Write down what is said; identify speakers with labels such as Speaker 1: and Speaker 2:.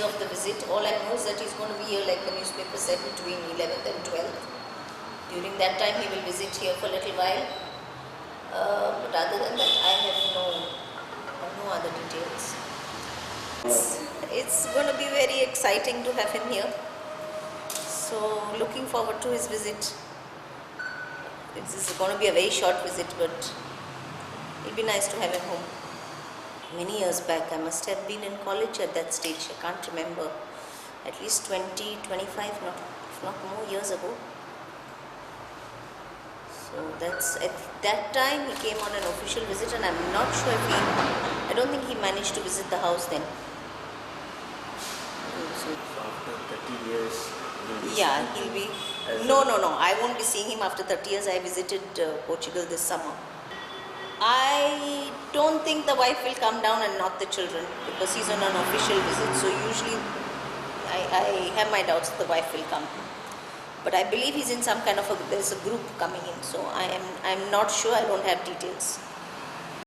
Speaker 1: of the visit. All I know is that he's going to be here, like the newspaper said, between 11th and 12th. During that time he will visit here for a little while. But other than that, I have no other details. It's going to be very exciting to have him here. So looking forward to his visit. This is going to be a very short visit, but it'll be nice to have him home. Many years back, I must have been in college at that stage. I can't remember. At least 20, 25, if not more years ago. So that's at that time he came on an official visit, and I'm not sure if I don't think he managed to visit the house then.
Speaker 2: So after 30 years,
Speaker 1: Yeah, he'll be. No. I won't be seeing him after 30 years. I visited Portugal this summer. I don't think the wife will come down and not the children because he's on an official visit. So usually I have my doubts the wife will come. But I believe he's in some kind of there's a group coming in. So I'm not sure. I don't have details.